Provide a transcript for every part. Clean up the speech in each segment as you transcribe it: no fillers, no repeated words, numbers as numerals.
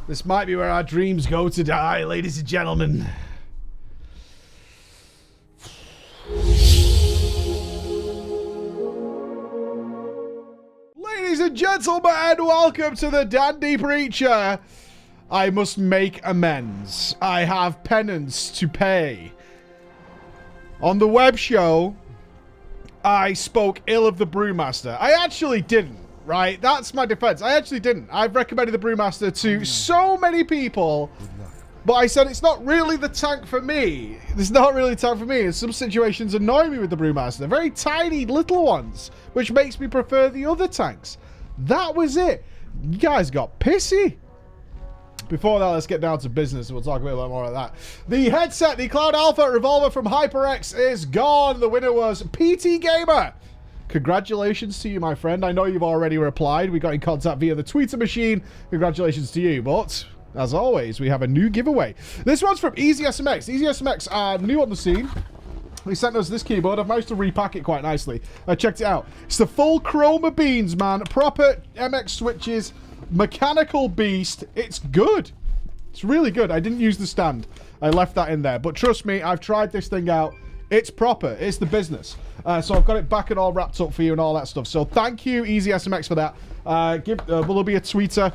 This might be where our dreams go to die, ladies and gentlemen. Ladies and gentlemen, welcome to the Dandy Preacher. I must make amends. I have penance to pay. On the web show, I spoke ill of the Brewmaster. I actually didn't, right? That's my defense. I actually didn't. I've recommended the Brewmaster to so many people, but I said it's not really the tank for me. It's not really the tank for me. And some situations annoy me with the Brewmaster. Very tiny little ones, which makes me prefer the other tanks. That was it. You guys got pissy. Before that, let's get down to business. We'll talk a little bit more about that. The headset, the Cloud Alpha Revolver from HyperX is gone. The winner was PT Gamer. Congratulations to you, my friend. I know you've already replied. We got in contact via the Twitter machine. Congratulations to you. But, as always, we have a new giveaway. This one's from EasySMX. EasySMX are new on the scene. They sent us this keyboard. I've managed to repack it quite nicely. I checked it out. It's the full chroma beans, man. Proper MX switches. Mechanical beast. It's good. It's really good. I didn't use the stand. I left that in there. But trust me, I've tried this thing out. It's proper. It's the business. So I've got it back and all wrapped up for you and all that stuff. So thank you, EasySMX, for that. Will be a tweeter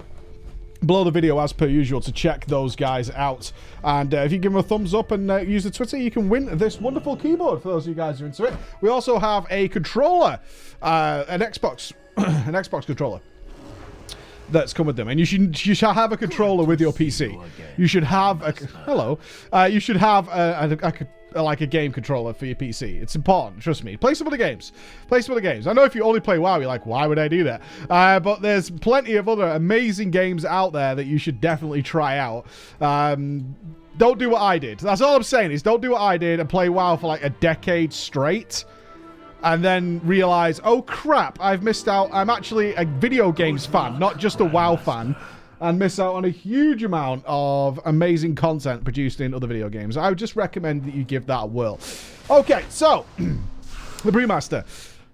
below the video as per usual to check those guys out. And if you give them a thumbs up and use the Twitter, you can win this wonderful keyboard for those of you guys who are into it. We also have a controller, an Xbox controller that's come with them, and you should have a controller with your PC. You should have a you should have like a game controller for your PC. It's important, trust me. Play some of the games. Play some of the games. I know if you only play WoW, you're like, why would I do that? But there's plenty of other amazing games out there that you should definitely try out. Don't do what I did. That's all I'm saying is don't do what I did and play WoW for like a decade straight. And then realize, oh crap, I've missed out. I'm actually a video games fan, not just a WoW fan, and miss out on a huge amount of amazing content produced in other video games. I would just recommend that you give that a whirl. Okay, so, the Brewmaster.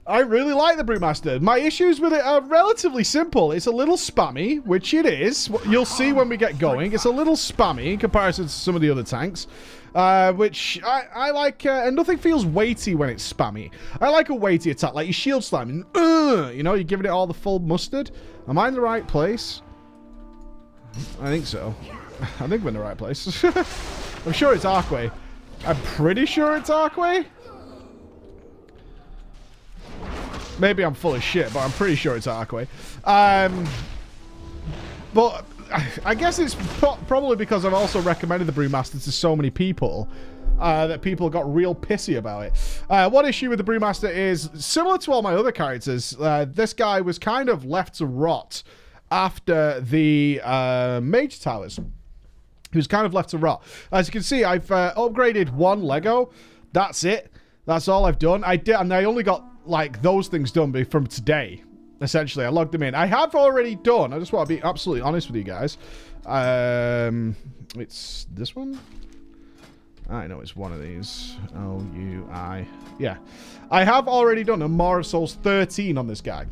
I really like the Brewmaster. My issues with it are relatively simple. It's a little spammy, which it is. You'll see when we get going. It's a little spammy in comparison to some of the other tanks. Which I like, and nothing feels weighty when it's spammy. I like a weighty attack, like your shield slam, you know, you're giving it all the full mustard. Am I in the right place? I think so. I think we're in the right place. I'm sure it's Archway. I'm pretty sure it's Archway. Maybe I'm full of shit, but I'm pretty sure it's Archway. But I guess it's probably because I've also recommended the Brewmaster to so many people that people got real pissy about it. One issue with the Brewmaster is, similar to all my other characters, this guy was kind of left to rot after the Mage Towers. He was kind of left to rot. As you can see, I've upgraded one Lego. That's it. That's all I've done. And I only got like those things done from today. Essentially, I logged them in. I have already done. I just want to be absolutely honest with you guys. It's this one. I know it's one of these. O-U-I. Yeah. I have already done a Amalgam of Souls 13 on this guy.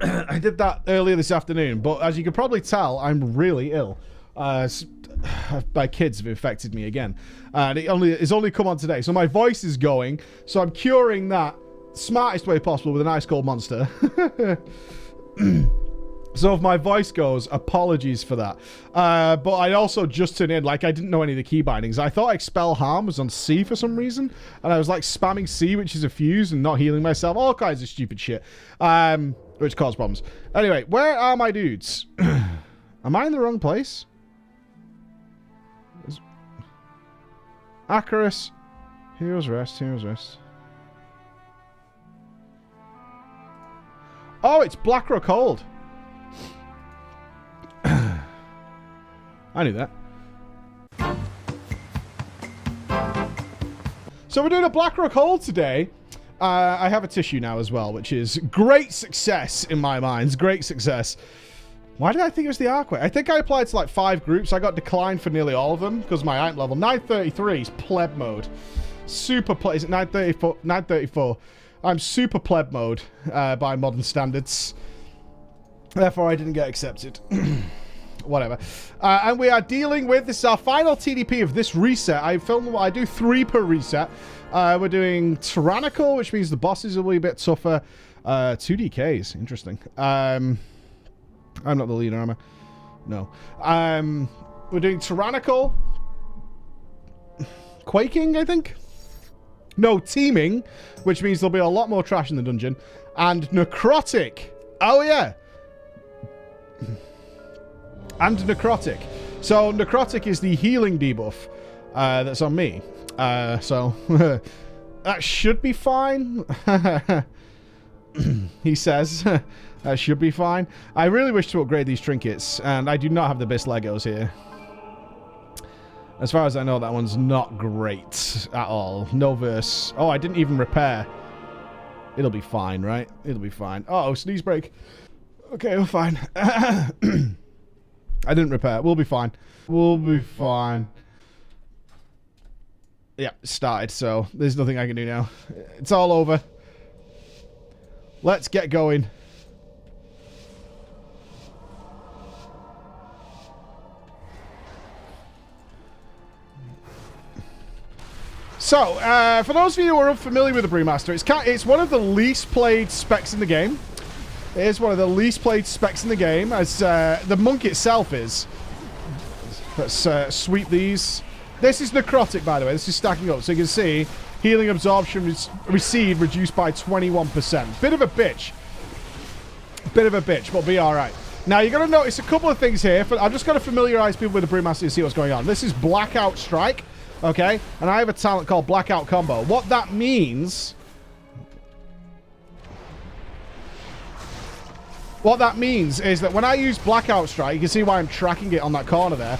I did that earlier this afternoon, but as you can probably tell, I'm really ill. My kids have infected me again. And it's only come on today. So my voice is going. So I'm curing that smartest way possible with an ice cold monster. So if my voice goes, apologies for that. But I also just tuned in, like I didn't know any of the key bindings. I thought Expel Harm was on C for some reason, and I was like spamming C, which is a fuse, and not healing myself. All kinds of stupid shit, which caused problems. Anyway, where are my dudes? Am I in the wrong place? Acarus. Heroes Rest, Heroes Rest. Oh, it's Blackrock Hold. I knew that. So we're doing a Blackrock Hold today. I have a tissue now as well, which is great success in my mind. Great success. Why did I think it was the Archway? I think I applied to like 5 groups. I got declined for nearly all of them because my item level. 933 is pleb mode. Super pleb. Is it 934? 934. I'm super pleb mode by modern standards. Therefore, I didn't get accepted. whatever. And we are dealing with, this is our final TDP of this reset. I do 3 per reset. We're doing Tyrannical, which means the bosses will be a bit tougher. 2 DKs, interesting. I'm not the leader, am I? No. We're doing Tyrannical. Quaking, I think? No, Teaming, which means there'll be a lot more trash in the dungeon. And Necrotic. Oh, yeah. And Necrotic. So, Necrotic is the healing debuff that's on me. So, that should be fine. He says. That should be fine. I really wish to upgrade these trinkets, and I do not have the best Legos here. As far as I know, that one's not great at all. No verse. Oh, I didn't even repair. It'll be fine, right? It'll be fine. Oh, sneeze break. Okay, we're fine. I didn't repair. We'll be fine. We'll be fine. Yeah, started, so there's nothing I can do now. It's all over. Let's get going. So, for those of you who are unfamiliar with the Brewmaster, it's one of the least played specs in the game. It is one of the least played specs in the game, as the Monk itself is. Let's sweep these. This is Necrotic, by the way. This is stacking up. So you can see, healing absorption received reduced by 21%. Bit of a bitch. Bit of a bitch, but be alright. Now, you're going to notice a couple of things here. I'm just going to familiarize people with the Brewmaster to see what's going on. This is Blackout Strike. Okay, and I have a talent called Blackout Combo. What that means... What that means is that when I use Blackout Strike, you can see why I'm tracking it on that corner there.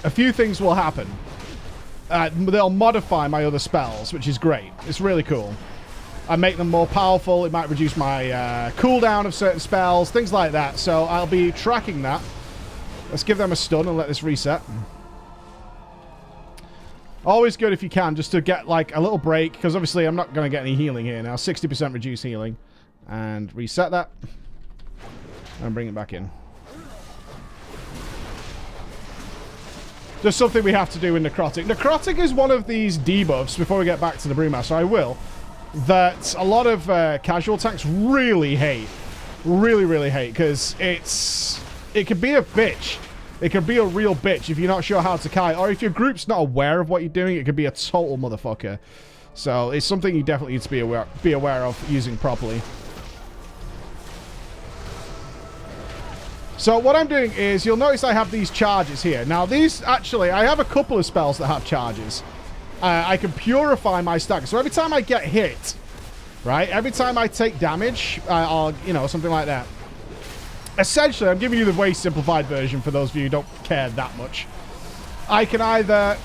A few things will happen. They'll modify my other spells, which is great. It's really cool. I make them more powerful. It might reduce my cooldown of certain spells, things like that. So I'll be tracking that. Let's give them a stun and let this reset. Always good if you can, just to get, like, a little break, because obviously I'm not going to get any healing here now. 60% reduced healing. And reset that. And bring it back in. Just something we have to do in Necrotic. Necrotic is one of these debuffs, before we get back to the Brewmaster, I will, that a lot of casual tanks really hate. Really, really hate, because it can be a bitch. It can be a real bitch if you're not sure how to kite, or if your group's not aware of what you're doing, it can be a total motherfucker. So it's something you definitely need to be aware of using properly. So what I'm doing is, you'll notice I have these charges here. Now these, actually, I have a couple of spells that have charges. I can purify my stack. So every time I get hit, right, every time I take damage, or, you know, something like that. Essentially, I'm giving you the way simplified version for those of you who don't care that much. I can either...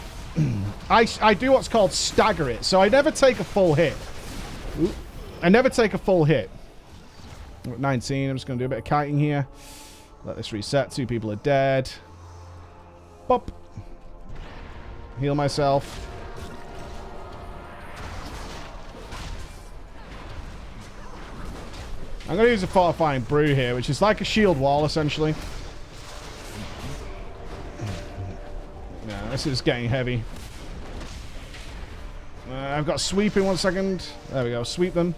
I do what's called stagger it. So I never take a full hit. I never take a full hit. We're at 19. I'm just going to do a bit of kiting here. Let this reset. 2 people are dead. Bop. Heal myself. I'm going to use a fortifying brew here, which is like a shield wall, essentially. Yeah, this is getting heavy. I've got sweep in 1 second. There we go, sweep them.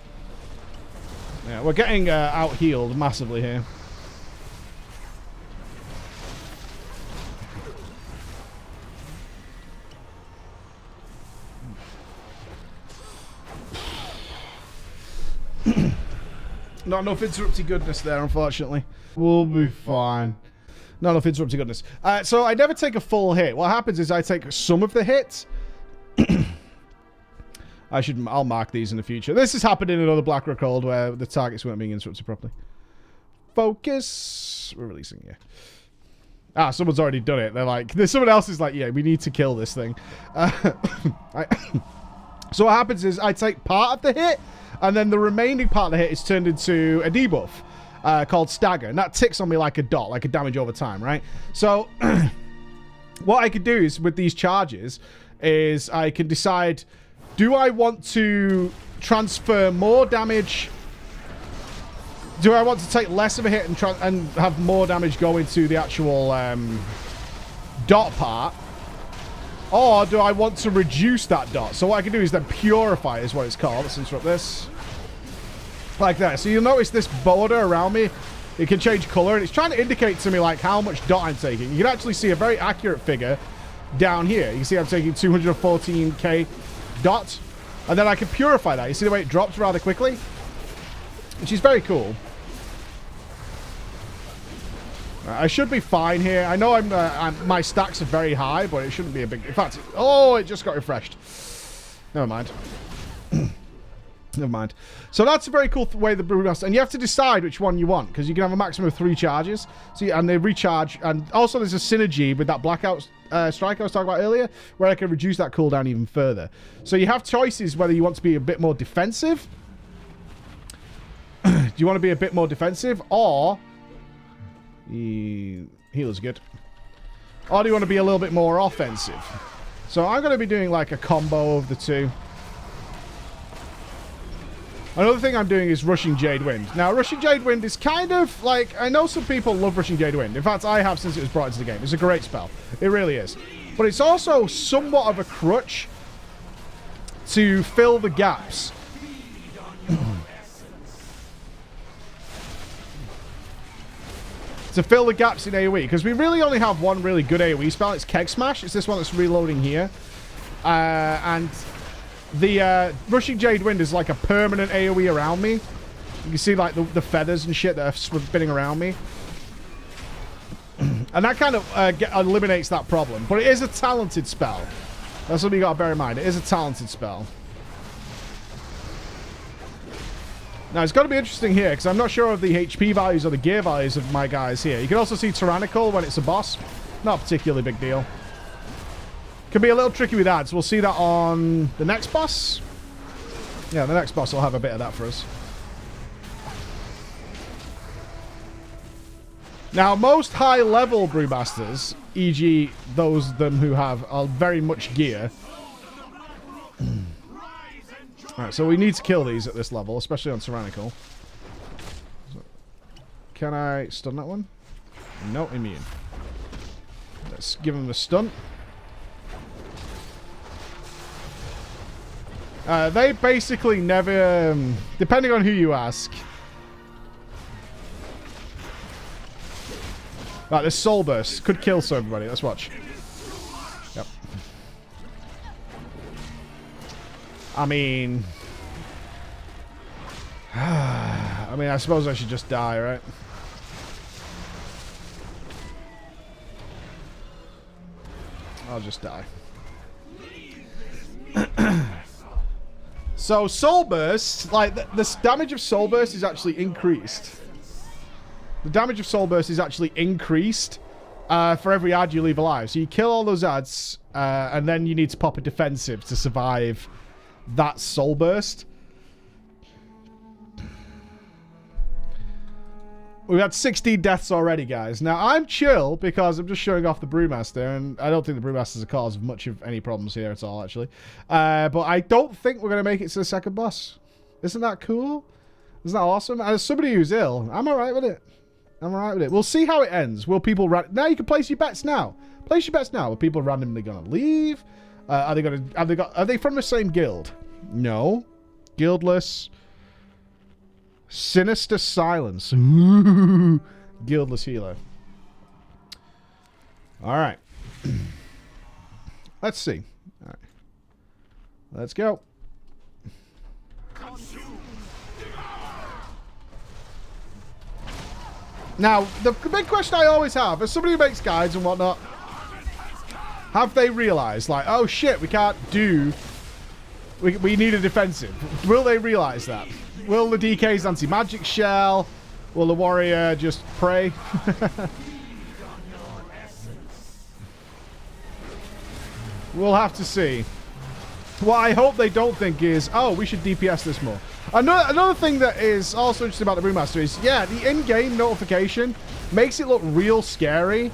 Yeah, we're getting out-healed massively here. Not enough interrupty goodness there, unfortunately. We'll be fine. Not enough interrupty goodness. So I never take a full hit. What happens is I take some of the hits. I'll mark these in the future. This has happened in another Blackrock Hold where the targets weren't being interrupted properly. Focus. We're releasing you. Ah, someone's already done it. They're like, someone else is like, yeah, we need to kill this thing. So what happens is I take part of the hit, and then the remaining part of the hit is turned into a debuff called Stagger. And that ticks on me like a dot, like a damage over time, right? So what I could do is with these charges is I can decide, do I want to transfer more damage Do I want to take less of a hit and have more damage go into the actual dot part? Or do I want to reduce that dot? So what I can do is then purify is what it's called. Let's interrupt this. Like that. So you'll notice this border around me, it can change color, and it's trying to indicate to me like how much dot I'm taking. You can actually see a very accurate figure down here. You can see I'm taking 214k dot, and then I can purify that. You see the way it drops rather quickly, which is very cool. I should be fine here. I know my stacks are very high, but it shouldn't be a big... In fact, oh, it just got refreshed. Never mind. Never mind. So that's a very cool way the Brewmaster... And you have to decide which one you want, because you can have a maximum of 3 charges. See, and they recharge. And also there's a synergy with that blackout strike I was talking about earlier, where I can reduce that cooldown even further. So you have choices whether you want to be a bit more defensive. Do you want to be a bit more defensive, or... Healer's good. Or do you want to be a little bit more offensive? So I'm going to be doing like a combo of the two. Another thing I'm doing is Rushing Jade Wind. Now, Rushing Jade Wind is kind of like... I know some people love Rushing Jade Wind. In fact, I have since it was brought into the game. It's a great spell. It really is. But it's also somewhat of a crutch to fill the gaps. To fill the gaps in AoE, because we really only have one really good AoE spell. It's Keg Smash. It's this one that's reloading here. And the Rushing Jade Wind is like a permanent AoE around me. You can see like the feathers and shit that are spinning around me. And that kind of eliminates that problem. But it is a talented spell. That's what you got to bear in mind. It is a talented spell. Now, it's got to be interesting here, because I'm not sure of the HP values or the gear values of my guys here. You can also see Tyrannical when it's a boss. Not a particularly big deal. Can be a little tricky with ads. We'll see that on the next boss. Yeah, the next boss will have a bit of that for us. Now, most high-level Brewmasters, e.g. those of them who have very much gear... Alright, so we need to kill these at this level, especially on Tyrannical. Can I stun that one? No, immune. Let's give him a stun. They basically never... depending on who you ask. Right, this Soul Burst could kill so everybody. Let's watch. Yep. I mean, I suppose I should just die, right? I'll just die. So, Soul Burst, like, the damage of Soul Burst is actually increased. The damage of Soul Burst is actually increased for every ad you leave alive. So you kill all those ads, and then you need to pop a defensive to survive that Soul Burst. We've had 16 deaths already, guys. Now, I'm chill because I'm just showing off the Brewmaster, and I don't think the Brewmaster is a cause of much of any problems here at all, actually. But I don't think we're going to make it to the second boss. Isn't that cool? Isn't that awesome? As somebody who's ill, I'm alright with it. I'm alright with it. We'll see how it ends. Will people... Now you can place your bets now. Place your bets now. Are people randomly going to leave? Are they from the same guild? No. Guildless. Sinister Silence. Ooh. Guildless healer. Alright. Let's see. Alright. Let's go. Now, the big question I always have, as somebody who makes guides and whatnot, have they realized, like, oh shit, we can't do... We need a defensive. Will they realize that? Will the DK's anti-magic shell? Will the warrior just pray? We'll have to see. What I hope they don't think is, oh, we should DPS this more. Another thing that is also interesting about the Brewmaster is, yeah, the in-game notification makes it look real scary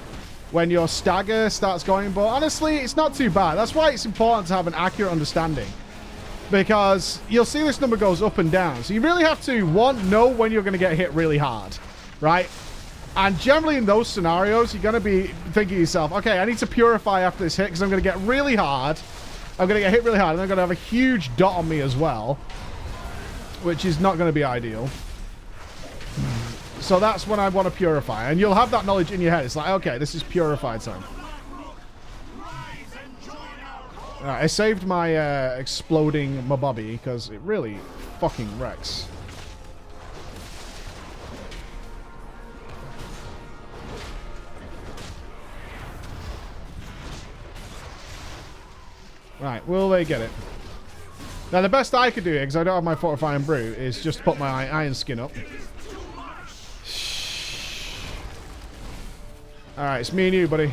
when your stagger starts going, but honestly, it's not too bad. That's why it's important to have an accurate understanding Because you'll see this number goes up and down. So you really have to, one, know when you're going to get hit really hard, right? And generally in those scenarios, you're going to be thinking to yourself, okay, I need to purify after this hit because I'm going to get really hard. I'm going to get hit really hard, and I'm going to have a huge dot on me as well, which is not going to be ideal. So that's when I want to purify. And you'll have that knowledge in your head. It's like, okay, this is purified time. Alright, I saved my exploding Mabobby because it really fucking wrecks. Right, will they get it? Now the best I could do here, because I don't have my fortifying brew, is just put my iron skin up. Alright, it's me and you, buddy.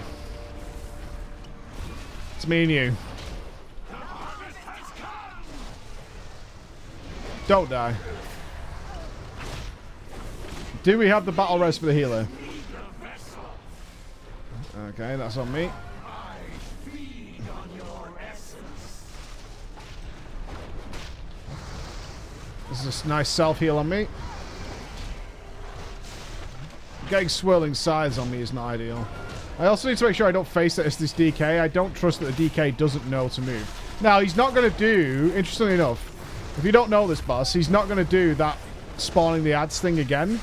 It's me and you. Don't die. Do we have the battle res for the healer? Okay, that's on me. This is a nice self-heal on me. Getting swirling sides on me is not ideal. I also need to make sure I don't face it as this DK. I don't trust that the DK doesn't know to move. Now, he's not going to do, interestingly enough, if you don't know this boss, he's not going to do that spawning the ads thing again.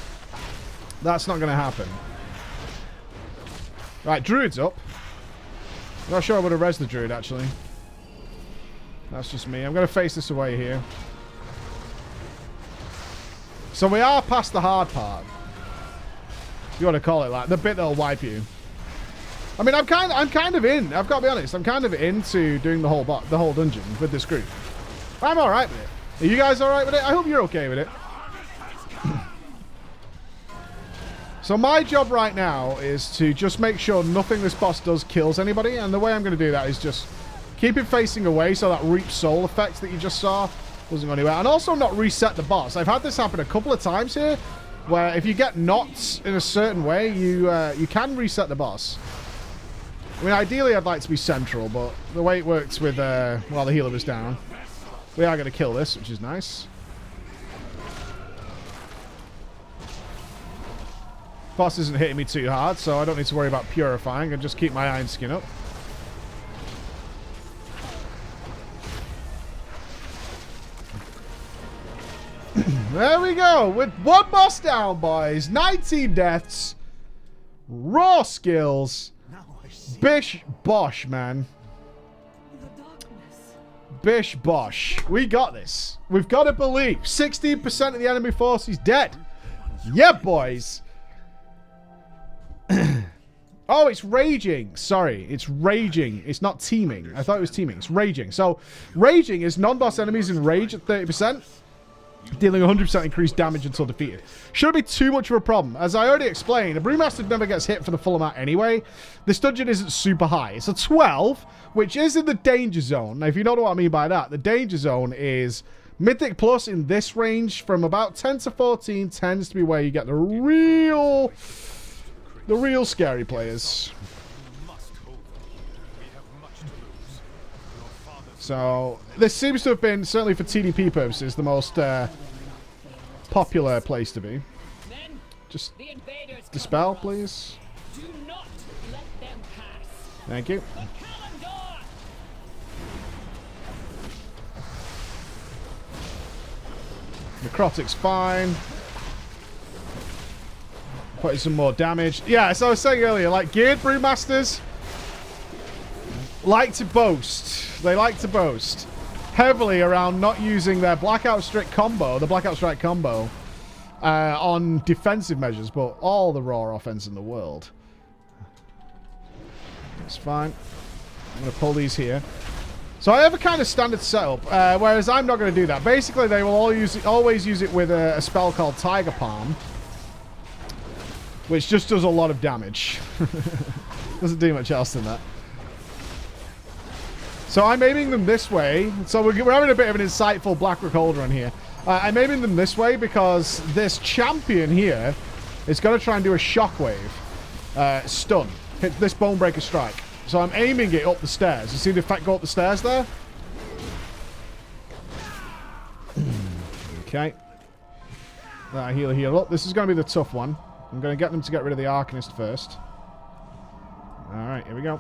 That's not going to happen. Right, Druid's up. Not sure I would have rezzed the Druid, actually. That's just me. I'm going to face this away here. So we are past the hard part. If you want to call it that. The bit that'll wipe you. I mean, I'm kind of in. I've got to be honest. I'm kind of into doing the whole dungeon with this group. I'm all right with it. Are you guys all right with it? I hope you're okay with it. So my job right now is to just make sure nothing this boss does kills anybody. And the way I'm going to do that is just keep it facing away so that Reap Soul effect that you just saw doesn't go anywhere. And also not reset the boss. I've had this happen a couple of times here, where if you get knots in a certain way, you can reset the boss. I mean, ideally I'd like to be central, but the way it works with, while the healer was down, we are going to kill this, which is nice. Boss isn't hitting me too hard, so I don't need to worry about purifying. I just keep my iron skin up. There we go. With one boss down, boys. 19 deaths. Raw skills. Bish bosh, man. Bish bosh. We got this. We've got to believe. 16% of the enemy force is dead. Yeah, boys. Oh, it's raging. Sorry, it's raging. It's not teaming. I thought it was teaming. It's raging. So, raging is non-boss enemies in rage at 30%. Dealing 100% increased damage until defeated. Shouldn't be too much of a problem. As I already explained, a Brewmaster never gets hit for the full amount anyway. This dungeon isn't super high. It's a 12, which is in the danger zone. Now, if you don't know what I mean by that, the danger zone is Mythic Plus in this range from about 10 to 14 tends to be where you get the real scary players. So, this seems to have been, certainly for TDP purposes, the most popular place to be. Just dispel, please. Thank you. Necrotic's fine. Putting some more damage. Yeah, as I was saying earlier, like, geared Brewmasters like to boast. They like to boast heavily around not using their Blackout Strike combo, on defensive measures, but all the raw offense in the world. It's fine. I'm going to pull these here. So I have a kind of standard setup, whereas I'm not going to do that. Basically, they will always use it with a spell called Tiger Palm, which just does a lot of damage. Doesn't do much else than that. So I'm aiming them this way. So we're having a bit of an insightful Blackrock Holder on here. I'm aiming them this way because this champion here is going to try and do a shockwave stun. Hit this Bonebreaker Strike. So I'm aiming it up the stairs. You see the effect go up the stairs there? Okay. That healer heal up. This is going to be the tough one. I'm going to get them to get rid of the Arcanist first. Alright, here we go.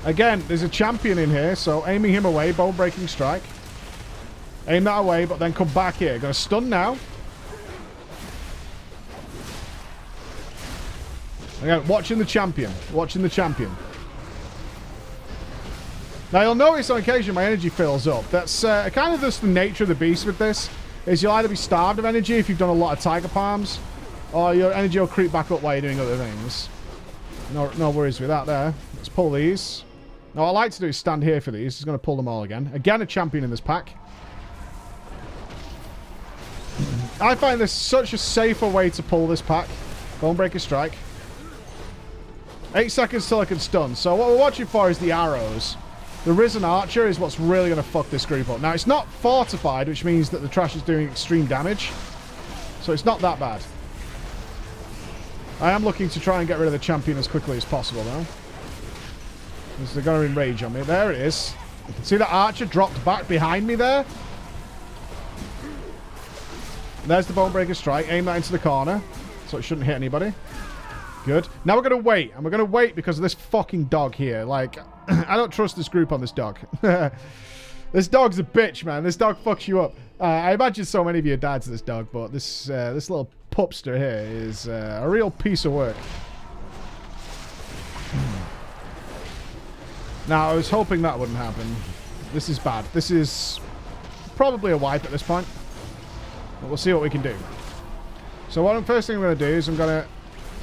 Again, there's a champion in here, so aiming him away, bone-breaking strike. Aim that away, but then come back here. Gonna stun now. Again, watching the champion. Watching the champion. Now, you'll notice on occasion my energy fills up. That's kind of just the nature of the beast with this. Is you'll either be starved of energy if you've done a lot of Tiger Palms, or your energy will creep back up while you're doing other things. No worries with that there. Let's pull these. Now, what I like to do is stand here for these. He's going to pull them all again. Again, a champion in this pack. I find this such a safer way to pull this pack. Bonebreaker strike. 8 seconds till I can stun. So what we're watching for is the arrows. The Risen Archer is what's really going to fuck this group up. Now, it's not fortified, which means that the trash is doing extreme damage. So it's not that bad. I am looking to try and get rid of the champion as quickly as possible, though. Because they're going to enrage on me. There it is. See that archer dropped back behind me there? There's the Bonebreaker strike. Aim that into the corner. So it shouldn't hit anybody. Good. Now we're going to wait. And we're going to wait because of this fucking dog here. Like, I don't trust this group on this dog. This dog's a bitch, man. This dog fucks you up. I imagine so many of you died to this dog, but this little pupster here is a real piece of work. Now, I was hoping that wouldn't happen. This is bad. This is probably a wipe at this point. But we'll see what we can do. So first thing I'm going to do is I'm going to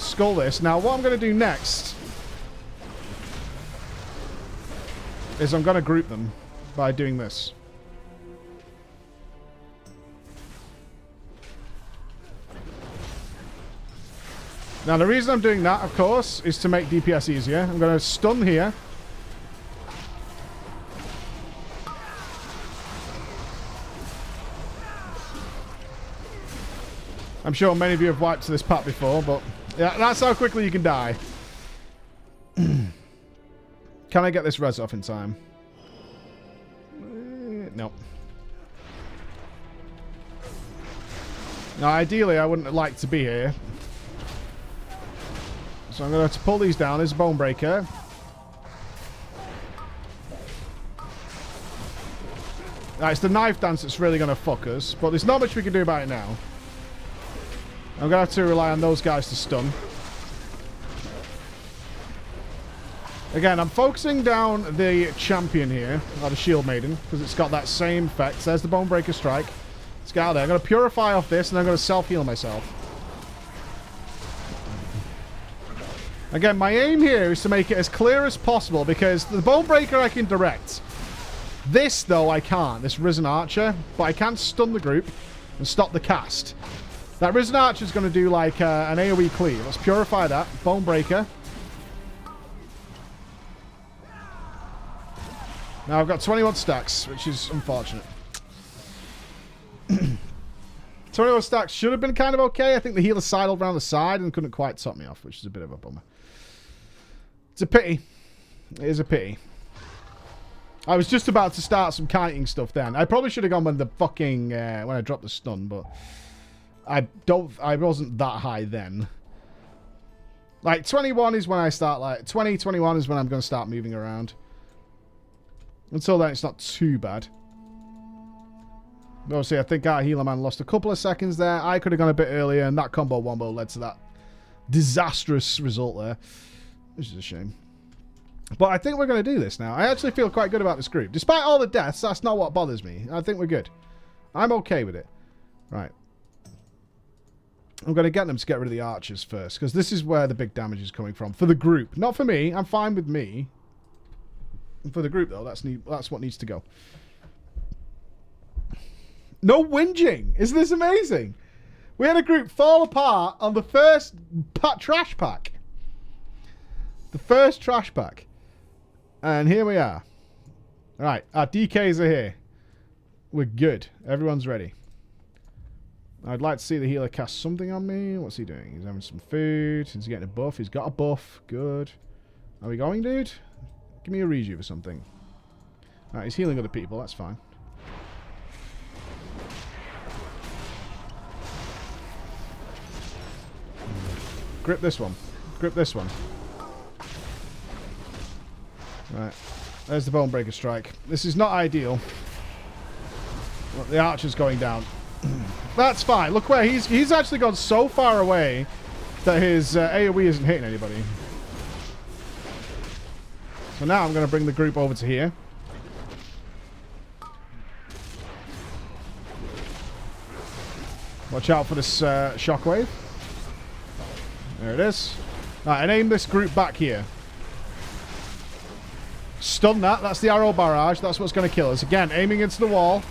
skull this. Now, what I'm going to do next is I'm going to group them by doing this. Now, the reason I'm doing that, of course, is to make DPS easier. I'm going to stun here. I'm sure many of you have wiped to this pack before, but yeah, that's how quickly you can die. Can I get this res off in time? No. Now, ideally, I wouldn't like to be here. So I'm going to have to pull these down. There's a bone breaker. It's the knife dance that's really going to fuck us, but there's not much we can do about it now. I'm going to have to rely on those guys to stun. Again, I'm focusing down the champion here, or the shield maiden, because it's got that same effect. There's the Bonebreaker strike. Let's get out there. I'm going to purify off this, and I'm going to self-heal myself. Again, my aim here is to make it as clear as possible, because the Bonebreaker I can direct. This, though, I can't. This Risen Archer. But I can stun the group and stop the cast. That Risen Archer is going to do like an AoE cleave. Let's purify that. Bonebreaker. Now I've got 21 stacks, which is unfortunate. 21 stacks should have been kind of okay. I think the healer sidled around the side and couldn't quite top me off, which is a bit of a bummer. It's a pity. It is a pity. I was just about to start some kiting stuff then. I probably should have gone when the fucking when I dropped the stun, but I wasn't that high then. Like 21 is when I start, like 20, 21 is when I'm going to start moving around. Until then, it's not too bad. Obviously, I think our healer man lost a couple of seconds there. I could have gone a bit earlier, and that combo wombo led to that disastrous result there. Which is a shame. But I think we're going to do this now. I actually feel quite good about this group. Despite all the deaths, that's not what bothers me. I think we're good. I'm okay with it. Right. I'm going to get them to get rid of the archers first, because this is where the big damage is coming from. For the group. Not for me. I'm fine with me. For the group, though, that's what needs to go. No whinging. Isn't this amazing? We had a group fall apart on the first trash pack. The first trash pack. And here we are. Alright, our DKs are here. We're good. Everyone's ready. I'd like to see the healer cast something on me. What's he doing? He's having some food. He's getting a buff. He's got a buff. Good. Are we going, dude? Give me a rejuve or something. Alright, he's healing other people. That's fine. Grip this one. Grip this one. Right. There's the Bonebreaker strike. This is not ideal. Look, the archer's going down. That's fine. Look where he's actually gone so far away that his AoE isn't hitting anybody. So now I'm going to bring the group over to here. Watch out for this shockwave. There it is. Right, and aim this group back here. Stun that. That's the arrow barrage. That's what's going to kill us. Again, aiming into the wall.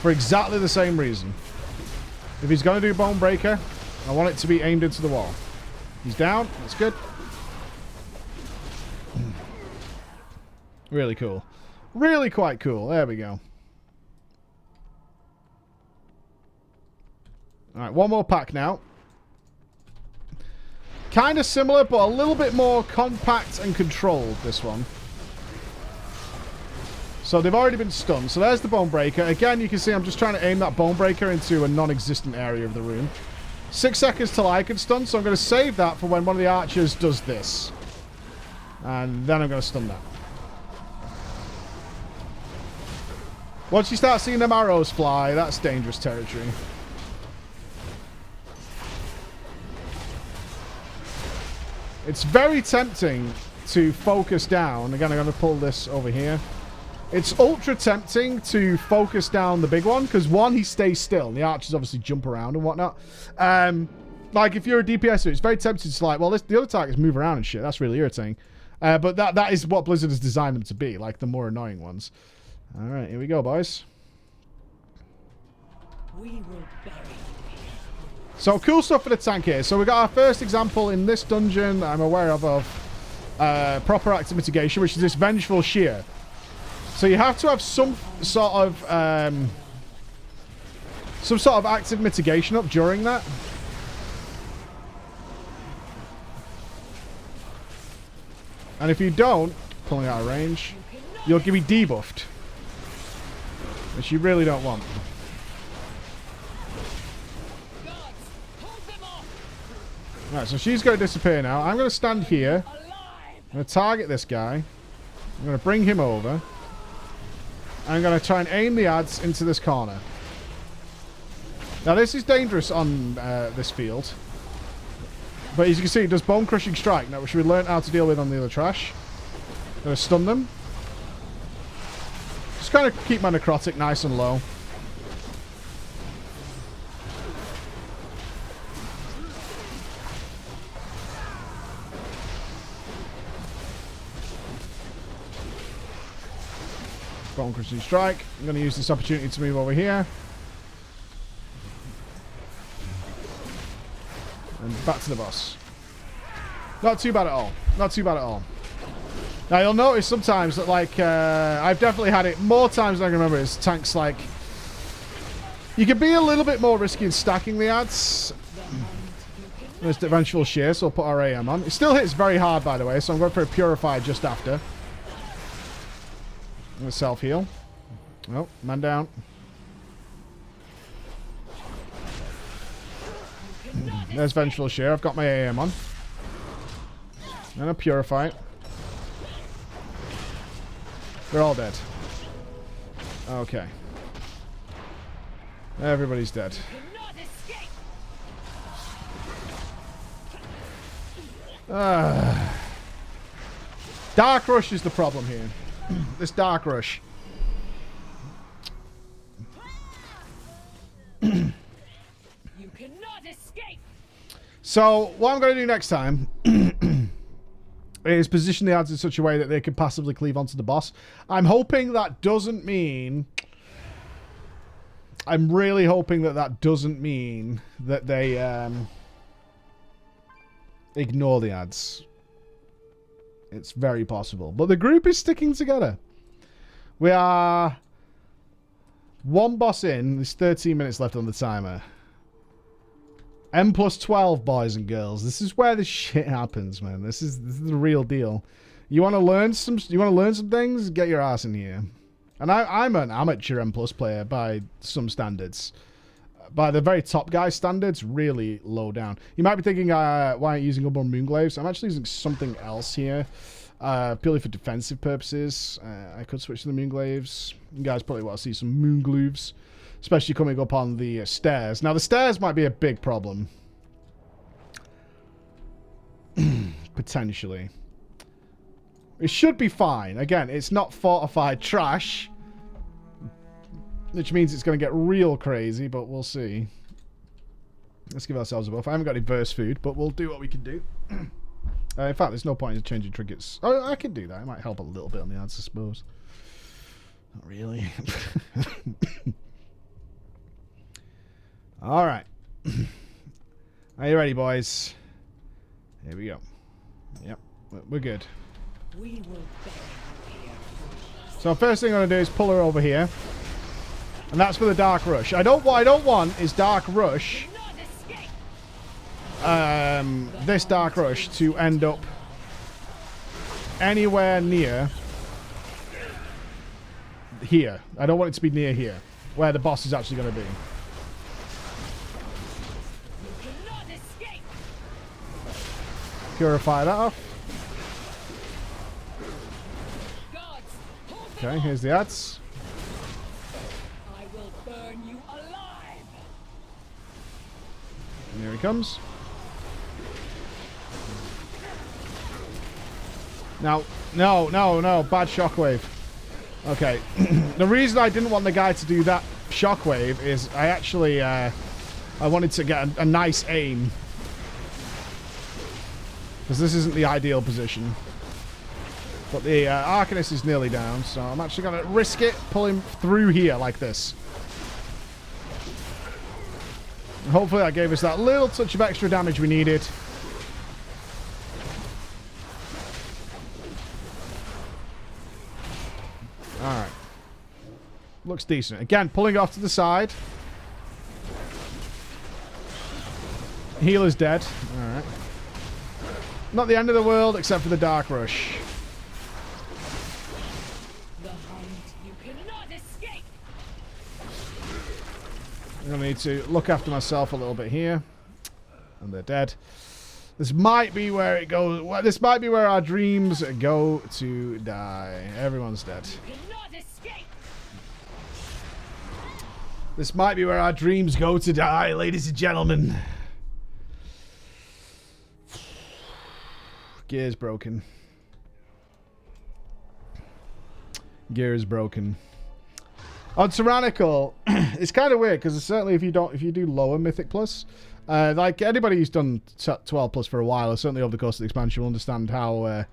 For exactly the same reason. If he's going to do Bonebreaker, I want it to be aimed into the wall. He's down. That's good. Really cool. Really quite cool. There we go. Alright, one more pack now. Kind of similar, but a little bit more compact and controlled, this one. So they've already been stunned. So there's the Bonebreaker. Again, you can see I'm just trying to aim that Bonebreaker into a non-existent area of the room. 6 seconds till I can stun, so I'm going to save that for when one of the archers does this. And then I'm going to stun that. Once you start seeing them arrows fly, that's dangerous territory. It's very tempting to focus down. Again, I'm going to pull this over here. It's ultra tempting to focus down the big one, because one, he stays still, and the archers obviously jump around and whatnot. Like, if you're a DPSer, it's very tempting to like, well, the other targets move around and shit. That's really irritating. But that is what Blizzard has designed them to be, like the more annoying ones. All right, here we go, boys. We will bury. So, cool stuff for the tank here. So, we got our first example in this dungeon I'm aware of proper active mitigation, which is this Vengeful Shear. So, you have to have some sort of active mitigation up during that. And if you don't, pulling out of range, you'll be debuffed. Which you really don't want. Right, so she's going to disappear now. I'm going to stand here. I'm going to target this guy. I'm going to bring him over. I'm going to try and aim the adds into this corner. Now, this is dangerous on this field. But as you can see, it does Bone Crushing Strike, now, which we learned how to deal with on the other trash. I'm going to stun them. Just kind of keep my necrotic nice and low. Bone Crushing Strike. I'm going to use this opportunity to move over here. And back to the boss. Not too bad at all. Not too bad at all. Now, you'll notice sometimes that, like, I've definitely had it more times than I can remember. It's tanks, like, you can be a little bit more risky in stacking the adds. There's the Vengeful Shear, so we'll put our AM on. It still hits very hard, by the way, so I'm going for a Purify just after. I'm going to self-heal. Oh, man down. There's Vengeful Shear. I've got my AM on. And a Purify it. They're all dead. Okay. Everybody's dead. Dark Rush is the problem here. This Dark Rush. You cannot escape. So, what I'm going to do next time is position the adds in such a way that they can passively cleave onto the boss. I'm hoping that doesn't mean... I'm really hoping that that doesn't mean that they ignore the adds. It's very possible. But the group is sticking together. We are one boss in. There's 13 minutes left on the timer. M+12, boys and girls. This is where the shit happens, man. This is the real deal. You want to learn some things? Get your ass in here. And I'm an amateur M+ player by some standards. By the very top guy standards, really low down. You might be thinking, why aren't you using Unborn Moonglaves? I'm actually using something else here. Purely for defensive purposes. I could switch to the Moonglaves. You guys probably want to see some Moonglaves. Especially coming up on the stairs. Now, the stairs might be a big problem. Potentially. It should be fine. Again, it's not fortified trash. Which means it's going to get real crazy, but we'll see. Let's give ourselves a buff. I haven't got any burst food, but we'll do what we can do. In fact, there's no point in changing trinkets. Oh, I can do that. It might help a little bit on the ads, I suppose. Not really. Alright. Are you ready, boys? Here we go. Yep, we're good. So first thing I'm going to do is pull her over here. And that's for the Dark Rush. What I don't want is Dark Rush. This Dark Rush to end up anywhere near here. I don't want it to be near here, where the boss is actually going to be. Purify that off. Okay, here's the ads. I will burn you alive. And here he comes. Now, no, bad shockwave. Okay, the reason I didn't want the guy to do that shockwave is I actually, I wanted to get a nice aim. Because this isn't the ideal position. But the Arcanist is nearly down, so I'm actually going to risk it, pull him through here like this. And hopefully that gave us that little touch of extra damage we needed. Alright. Looks decent. Again, pulling off to the side. Healer's dead. Alright. Not the end of the world, except for the Dark Rush. I'm going to need to look after myself a little bit here. And they're dead. This might be where it goes. Well, this might be where our dreams go to die. Everyone's dead. This might be where our dreams go to die, ladies and gentlemen. Gear's broken. Gear is broken. On Tyrannical, it's kind of weird because certainly if you do lower Mythic Plus, like anybody who's done 12 Plus for a while, or certainly over the course of the expansion, will understand how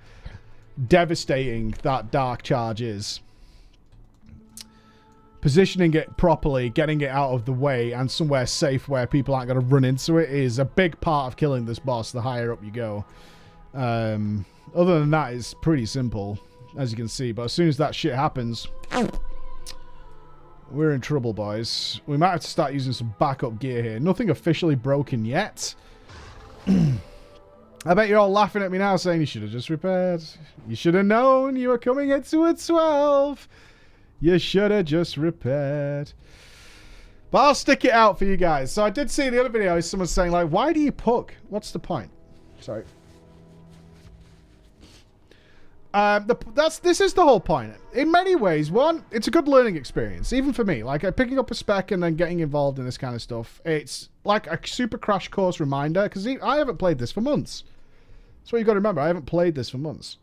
devastating that Dark Charge is. Positioning it properly, getting it out of the way, and somewhere safe where people aren't going to run into it is a big part of killing this boss. The higher up you go. Other than that, it's pretty simple, as you can see. But as soon as that shit happens, we're in trouble, boys. We might have to start using some backup gear here. Nothing officially broken yet. I bet you're all laughing at me now saying you should have just repaired. You should have known you were coming into a 12. You should have just repaired. But I'll stick it out for you guys. So I did see in the other video someone saying, like, why do you puck? What's the point? Sorry. This is the whole point. In many ways, one, it's a good learning experience, even for me. Like, picking up a spec and then getting involved in this kind of stuff. It's like a super crash course reminder, because I haven't played this for months. That's what you've got to remember. I haven't played this for months.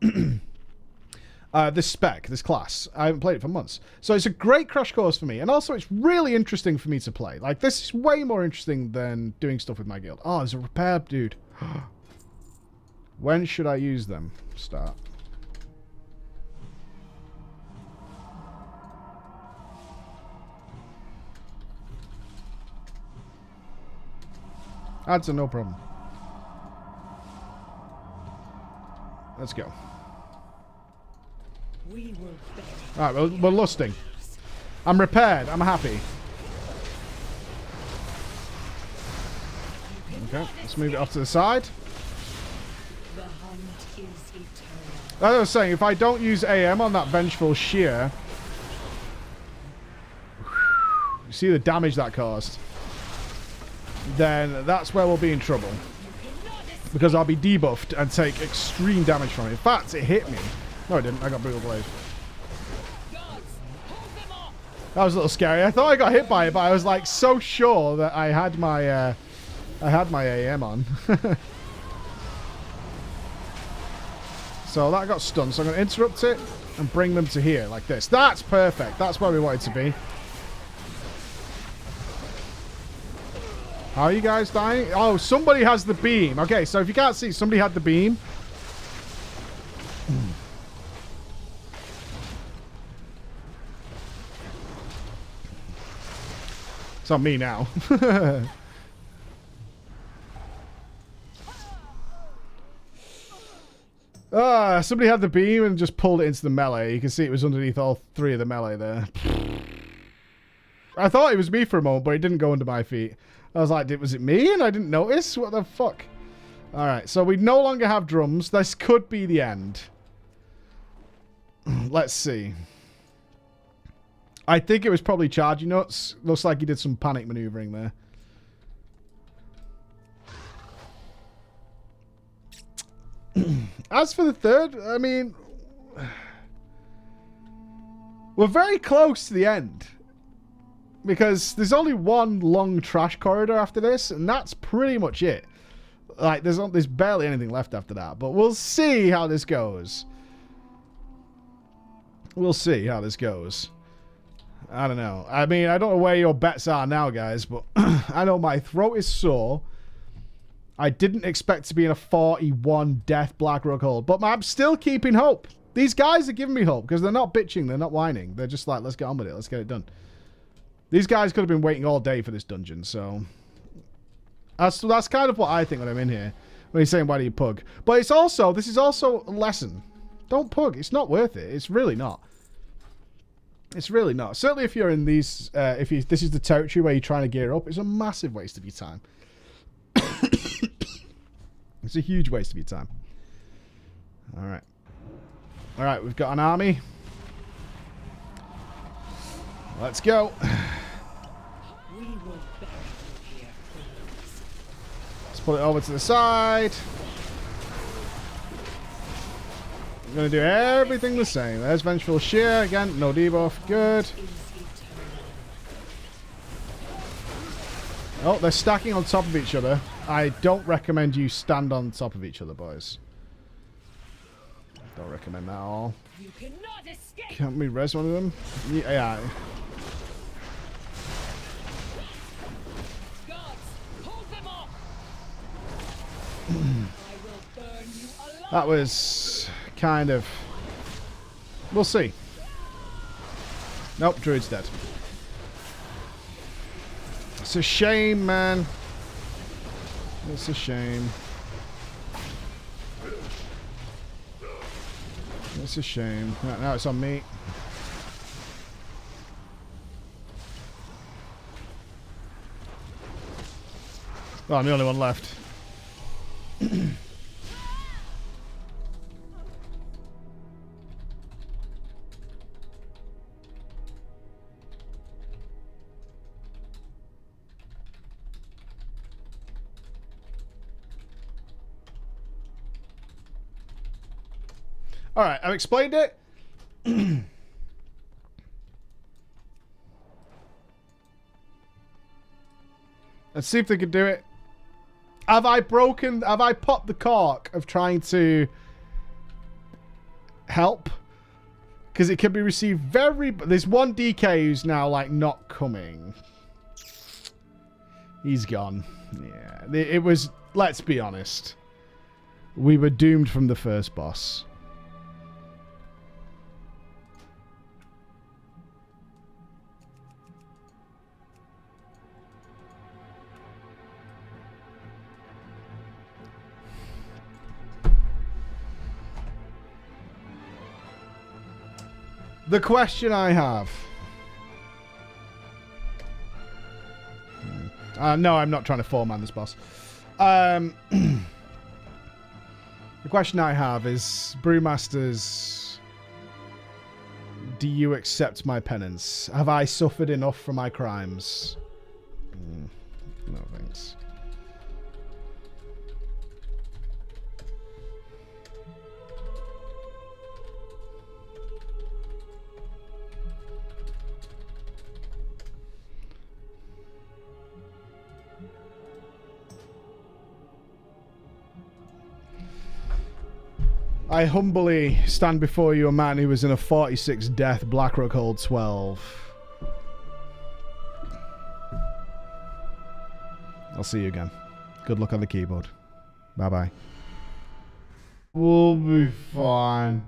This spec, this class, I haven't played it for months. So it's a great crash course for me. And also, it's really interesting for me to play. Like, this is way more interesting than doing stuff with my guild. Oh, there's a repair dude. When should I use them? Start. Ads are no problem. Let's go. Alright, we're lusting. I'm repaired. I'm happy. Okay, let's move it off to the side. As I was saying, if I don't use AM on that Vengeful Shear, you see the damage that caused, then that's where we'll be in trouble. Because I'll be debuffed and take extreme damage from it. In fact, it hit me. No, it didn't. I got Brutal Blade. That was a little scary. I thought I got hit by it, but I was like so sure that I had my AM on. So that got stunned. So I'm going to interrupt it and bring them to here like this. That's perfect. That's where we want it to be. How are you guys dying? Oh, somebody has the beam. Okay, so if you can't see, somebody had the beam. It's on me now. Somebody had the beam and just pulled it into the melee. You can see it was underneath all three of the melee there. I thought it was me for a moment, but it didn't go under my feet. I was like, was it me? And I didn't notice? What the fuck? Alright, so we no longer have drums. This could be the end. Let's see. I think it was probably Charging Nuts. Looks like he did some panic maneuvering there. As for the third, I mean, we're very close to the end. Because there's only one long trash corridor after this, and that's pretty much it. Like, there's barely anything left after that. But we'll see how this goes. We'll see how this goes. I don't know. I mean, I don't know where your bets are now, guys, but I know my throat is sore. I didn't expect to be in a 41 death Blackrock hold, but I'm still keeping hope. These guys are giving me hope because they're not bitching, they're not whining. They're just like, let's get on with it, let's get it done. These guys could have been waiting all day for this dungeon, so that's kind of what I think when I'm in here. When he's saying, why do you pug? But it's also, this is also a lesson. Don't pug. It's not worth it. It's really not. It's really not. Certainly if you're in these, this is the territory where you're trying to gear up, it's a massive waste of your time. It's a huge waste of your time. Alright. Alright, we've got an army. Let's go. Let's put it over to the side. I'm going to do everything the same. There's Vengeful Shear. Again, no debuff. Good. Oh, they're stacking on top of each other. I don't recommend you stand on top of each other, boys. Don't recommend that at all. Can't we res one of them? Yeah. That was kind of... We'll see. Nope, Druid's dead. It's a shame, man. It's a shame. It's a shame. Now it's on me. Oh, I'm the only one left. All right, I've explained it. Let's see if they can do it. Have I popped the cork of trying to help? Because it can be received very... There's one DK who's now, like, not coming. He's gone. Yeah, it was... Let's be honest. We were doomed from the first boss. The question I have... No, I'm not trying to 4-man this boss. The question I have is, Brewmasters, do you accept my penance? Have I suffered enough for my crimes? No thanks. I humbly stand before you, a man who was in a 46 death Blackrock Hold 12. I'll see you again. Good luck on the keyboard. Bye-bye. We'll be fine.